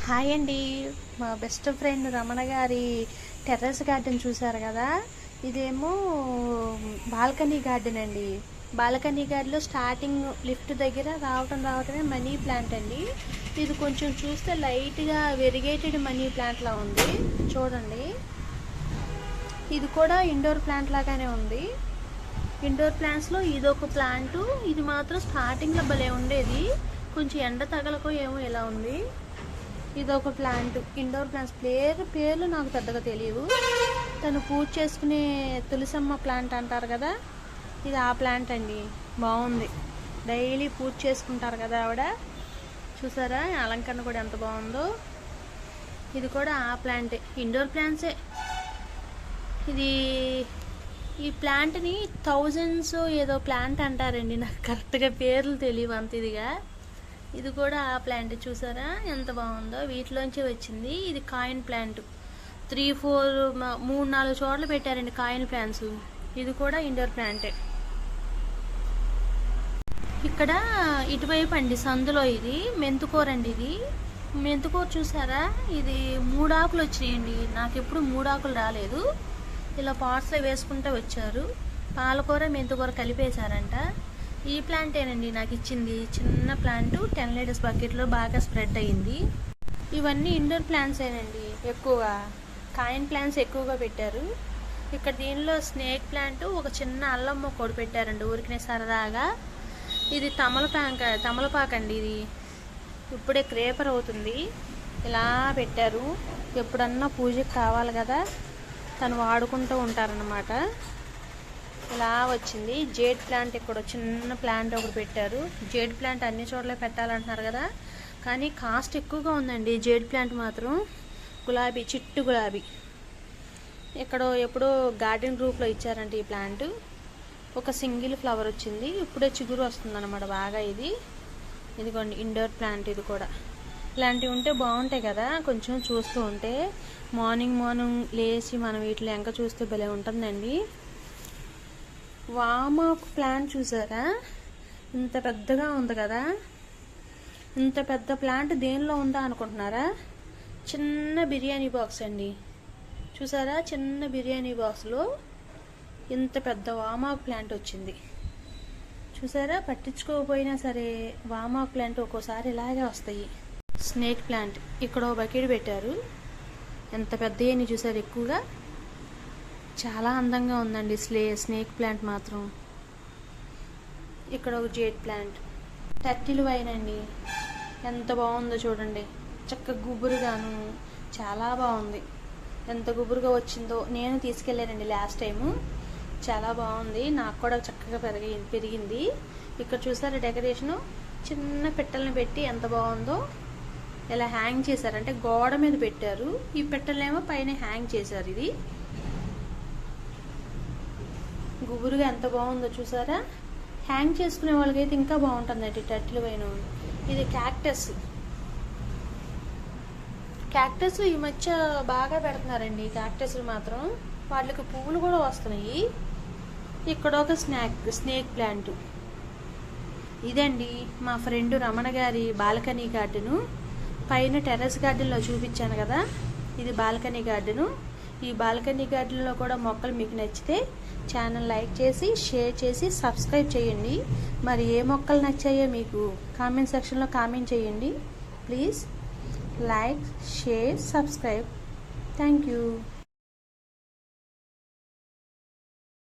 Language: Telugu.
హాయ్ అండి. మా బెస్ట్ ఫ్రెండ్ రమణ గారి టెర్రస్ గార్డెన్ చూసారు కదా. ఇదేమో బాల్కనీ గార్డెన్ అండి. బాల్కనీ గార్డెన్లో స్టార్టింగ్ లిఫ్ట్ దగ్గర రావటమే మనీ ప్లాంట్ అండి. ఇది కొంచెం చూస్తే లైట్గా వెరిగేటెడ్ మనీ ప్లాంట్లా ఉంది చూడండి. ఇది కూడా ఇండోర్ ప్లాంట్ లాగానే ఉంది. ఇండోర్ ప్లాంట్స్లో ఇదొక ప్లాంటు. ఇది మాత్రం స్టార్టింగ్లో భలే ఉండేది, కొంచెం ఎండ తగలకో ఏమో ఇలా ఉంది. ఇదొక ప్లాంట్. ఇండోర్ ప్లాంట్స్ పేర్లు నాకు పెద్దగా తెలియవు. తను పూజ చేసుకునే తులసమ్మ ప్లాంట్ అంటారు కదా, ఇది ఆ ప్లాంట్ అండి. బాగుంది, డైలీ పూజ చేసుకుంటారు కదా ఆవిడ. చూసారా అలంకరణ కూడా ఎంత బాగుందో. ఇది కూడా ఆ ప్లాంటే, ఇండోర్ ప్లాంట్సే. ఇది ఈ ప్లాంట్ని థౌజండ్స్ ఏదో ప్లాంట్ అంటారండి, నాకు కరెక్ట్గా పేర్లు తెలియవు అంత ఇదిగా. ఇది కూడా ఆ ప్లాంట్ చూసారా ఎంత బాగుందో, వీటిలోంచి వచ్చింది. ఇది కాయిన్ ప్లాంట్. 3-4 చోట్ల పెట్టారండి కాయిన్ ప్లాంట్స్. ఇది కూడా ఇండోర్ ప్లాంటే. ఇక్కడ ఇటువైపు అండి సందులో ఇది మెంతుకూర అండి. ఇది మెంతుకూర చూసారా, ఇది 3 ఆకులు వచ్చినాయండి. నాకు ఎప్పుడు 3 ఆకులు రాలేదు. ఇలా పాట్స్లో వేసుకుంటూ వచ్చారు. పాలకూర మెంతుకూర కలిపేశారంట. ఈ ప్లాంటేనండి నాకు ఇచ్చింది, చిన్న ప్లాంట్ 10 లీటర్స్ బకెట్లో బాగా స్ప్రెడ్ అయ్యింది. ఇవన్నీ ఇండోర్ ప్లాంట్స్ ఏనండి, ఎక్కువగా కాయిన్ ప్లాంట్స్ ఎక్కువగా పెట్టారు. ఇక్కడ దీనిలో స్నేక్ ప్లాంట్, ఒక చిన్న అల్లం మొక్క ఒకటి పెట్టారండి ఊరికినే సరదాగా. ఇది తమలపాకండి. ఇది ఇప్పుడే క్రేపర్ అవుతుంది, ఇలా పెట్టారు. ఎప్పుడన్నా పూజకి కావాలి కదా, తను వాడుకుంటూ ఉంటారనమాట. ఇలా వచ్చింది. జేడ్ ప్లాంట్ ఇక్కడ చిన్న ప్లాంట్ ఒకటి పెట్టారు. జేడ్ ప్లాంట్ అన్ని చోట్ల పెట్టాలంటున్నారు కదా, కానీ కాస్ట్ ఎక్కువగా ఉందండి జేడ్ ప్లాంట్ మాత్రం. గులాబీ, చిట్టు గులాబీ ఇక్కడ ఎప్పుడో గార్డెన్ గ్రూప్లో ఇచ్చారంటే ఈ ప్లాంట్. ఒక సింగిల్ ఫ్లవర్ వచ్చింది, ఇప్పుడే చిగురు వస్తుందన్నమాట బాగా. ఇదిగోండి ఇండోర్ ప్లాంట్. ఇది కూడా ఇలాంటివి ఉంటే బాగుంటాయి కదా, కొంచెం చూస్తూ ఉంటే. మార్నింగ్ లేచి మనం వీటిలో ఎంక చూస్తే భలే ఉంటుందండి. వామాకు ప్లాంట్ చూసారా, ఇంత పెద్దగా ఉంది కదా. ఇంత పెద్ద ప్లాంట్ దేనిలో ఉందా అనుకుంటున్నారా, చిన్న బిర్యానీ బాక్స్ అండి. చూసారా, చిన్న బిర్యానీ బాక్స్లో ఇంత పెద్ద వామాకు ప్లాంట్ వచ్చింది. చూసారా, పట్టించుకోకపోయినా సరే వామాకు ప్లాంట్ ఒక్కోసారి ఇలాగే వస్తాయి. స్నేక్ ప్లాంట్ ఇక్కడ ఒక బకెట్ పెట్టారు, ఎంత పెద్దయని చూసారు, ఎక్కువగా చాలా అందంగా ఉందండి స్నేక్ ప్లాంట్ మాత్రం. ఇక్కడ ఒక జేడ్ ప్లాంట్. టర్టిల్ వైన్ అండి, ఎంత బాగుందో చూడండి, చక్కగా గుబురుగాను, చాలా బాగుంది. ఎంత గుబురుగా వచ్చిందో, నేను తీసుకెళ్ళానండి లాస్ట్ టైము. చాలా బాగుంది, నాకు కూడా చక్కగా పెరిగింది. ఇక్కడ చూసారా డెకరేషను, చిన్న పిట్టల్ని పెట్టి ఎంత బాగుందో. ఇలా హ్యాంగ్ చేశారంటే గోడ మీద పెట్టారు, ఈ పిట్టలేమో పైన హ్యాంగ్ చేశారు. ఇది గుబురుగా ఎంత బాగుందో చూసారా. హ్యాంగ్ చేసుకునే వాళ్ళకైతే ఇంకా బాగుంటుందండి టర్టిల్ వైన్. ఇది క్యాక్టస్ ఈ మధ్య బాగా పెడుతున్నారండి క్యాక్టస్లు మాత్రం, వాటికి పువ్వులు కూడా వస్తున్నాయి. ఇక్కడ ఒక స్నేక్ ప్లాంట్. ఇదండి మా ఫ్రెండ్ రమణ గారి బాల్కనీ గార్డెను. పైన టెర్రస్ గార్డెన్లో చూపించాను కదా, ఇది బాల్కనీ గార్డెను. ఈ బాల్కనీ గార్డెన్లో కూడా మొక్కలు మీకు నచ్చితే ఛానల్ లైక్ చేసి, షేర్ చేసి, సబ్స్క్రైబ్ చేయండి. మరి ఏ మొక్కలు నచ్చాయో మీకు కామెంట్ సెక్షన్లో కామెంట్ చేయండి. Please like, share, subscribe. Thank you.